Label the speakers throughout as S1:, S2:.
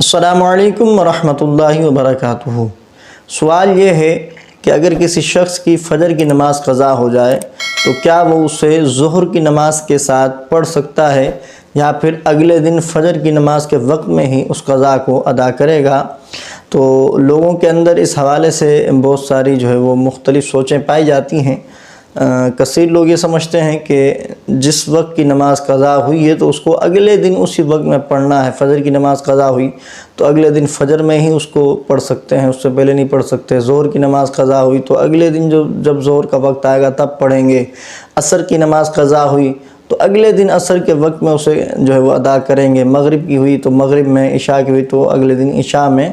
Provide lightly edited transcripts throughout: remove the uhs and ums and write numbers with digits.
S1: السلام علیکم ورحمۃ اللہ وبرکاتہ۔ سوال یہ ہے کہ اگر کسی شخص کی فجر کی نماز قضا ہو جائے تو کیا وہ اسے ظہر کی نماز کے ساتھ پڑھ سکتا ہے یا پھر اگلے دن فجر کی نماز کے وقت میں ہی اس قضا کو ادا کرے گا؟ تو لوگوں کے اندر اس حوالے سے بہت ساری وہ مختلف سوچیں پائی جاتی ہیں۔ کثیر لوگ یہ سمجھتے ہیں کہ جس وقت کی نماز قضا ہوئی ہے تو اس کو اگلے دن اسی وقت میں پڑھنا ہے۔ فجر کی نماز قضا ہوئی تو اگلے دن فجر میں ہی اس کو پڑھ سکتے ہیں، اس سے پہلے نہیں پڑھ سکتے۔ ظہر کی نماز قضا ہوئی تو اگلے دن جب ظہر کا وقت آئے گا تب پڑھیں گے۔ عصر کی نماز قضا ہوئی تو اگلے دن عصر کے وقت میں اسے وہ ادا کریں گے۔ مغرب کی ہوئی تو مغرب میں، عشاء کی ہوئی تو اگلے دن عشاء میں۔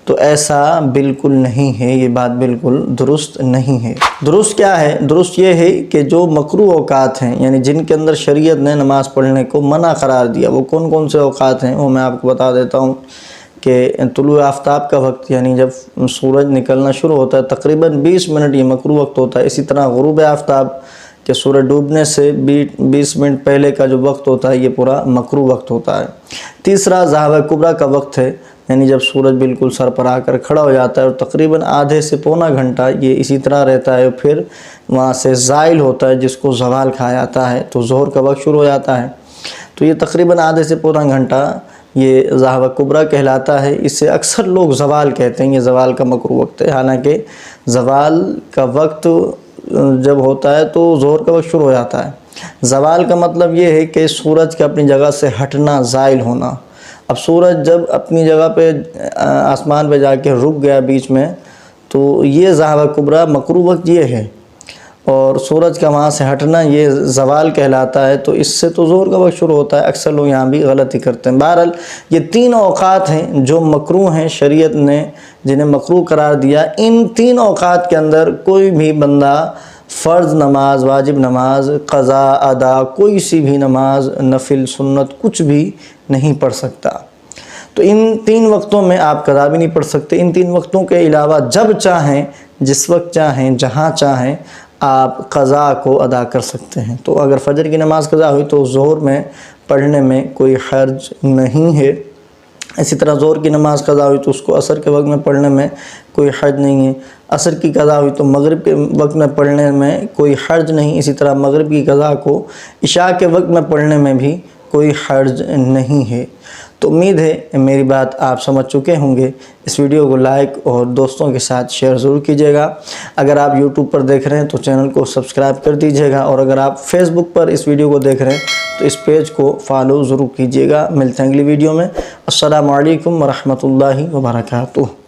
S1: تو ایسا بالکل نہیں ہے، یہ بات بالکل درست نہیں ہے۔ درست کیا ہے؟ درست یہ ہے کہ جو مکروہ اوقات ہیں، یعنی جن کے اندر شریعت نے نماز پڑھنے کو منع قرار دیا، وہ کون کون سے اوقات ہیں وہ میں آپ کو بتا دیتا ہوں۔ کہ طلوع آفتاب کا وقت، یعنی جب سورج نکلنا شروع ہوتا ہے تقریباً 20 منٹ یہ مکروہ وقت ہوتا ہے۔ اسی طرح غروب آفتاب کہ سورج ڈوبنے سے 20 منٹ پہلے کا جو وقت ہوتا ہے یہ پورا مکروہ وقت ہوتا ہے۔ تیسرا ذہاب کبریٰ کا وقت ہے، یعنی جب سورج بالکل سر پر آ کر کھڑا ہو جاتا ہے اور تقریباً آدھے سے پونا گھنٹہ یہ اسی طرح رہتا ہے، پھر وہاں سے زائل ہوتا ہے جس کو زوال کہا جاتا ہے، تو ظہر کا وقت شروع ہو جاتا ہے۔ تو یہ تقریباً آدھے سے پونا گھنٹہ یہ ذہاب کبریٰ کہلاتا ہے۔ اس سے اکثر لوگ زوال کہتے ہیں، یہ زوال کا مکروہ وقت ہے، حالانکہ زوال کا وقت جب ہوتا ہے تو ظہر کا وقت شروع ہو جاتا ہے۔ زوال کا مطلب یہ ہے کہ سورج کا اپنی جگہ سے ہٹنا، زائل ہونا۔ اب سورج جب اپنی جگہ پہ آسمان پہ جا کے رک گیا بیچ میں تو یہ ذہاب کبریٰ مکروہ وقت یہ ہے، اور سورج کا وہاں سے ہٹنا یہ زوال کہلاتا ہے۔ تو اس سے تو ظہر کا وقت شروع ہوتا ہے۔ اکثر لوگ یہاں بھی غلطی کرتے ہیں۔ بہرحال یہ 3 اوقات ہیں جو مکروہ ہیں، شریعت نے جنہیں مکروہ قرار دیا۔ ان 3 اوقات کے اندر کوئی بھی بندہ فرض نماز، واجب نماز، قضا، ادا، کوئی سی بھی نماز، نفل، سنت کچھ بھی نہیں پڑھ سکتا۔ تو ان 3 وقتوں میں آپ قضا بھی نہیں پڑھ سکتے۔ ان 3 وقتوں کے علاوہ جب چاہیں، جس وقت چاہیں، جہاں چاہیں آپ قضا کو ادا کر سکتے ہیں۔ تو اگر فجر کی نماز قضا ہوئی تو ظہر میں پڑھنے میں کوئی حرج نہیں ہے۔ اسی طرح ظہر کی نماز قضا ہوئی تو اس کو عصر کے وقت میں پڑھنے میں کوئی حرج نہیں ہے۔ عصر کی قضا ہوئی تو مغرب کے وقت میں پڑھنے میں کوئی حرج نہیں۔ اسی طرح مغرب کی قضا کو عشاء کے وقت میں پڑھنے میں بھی کوئی حرج نہیں ہے۔ تو امید ہے میری بات آپ سمجھ چکے ہوں گے۔ اس ویڈیو کو لائک اور دوستوں کے ساتھ شیئر ضرور کیجیے گا۔ اگر آپ یوٹیوب پر دیکھ رہے ہیں تو چینل کو سبسکرائب کر دیجیے گا، اور اگر آپ فیس بک پر اس ویڈیو کو دیکھ رہے ہیں تو اس پیج کو فالو ضرور کیجیے گا۔ ملتے ہیں اگلی ویڈیو میں۔ السلام علیکم ورحمۃ اللہ وبرکاتہ۔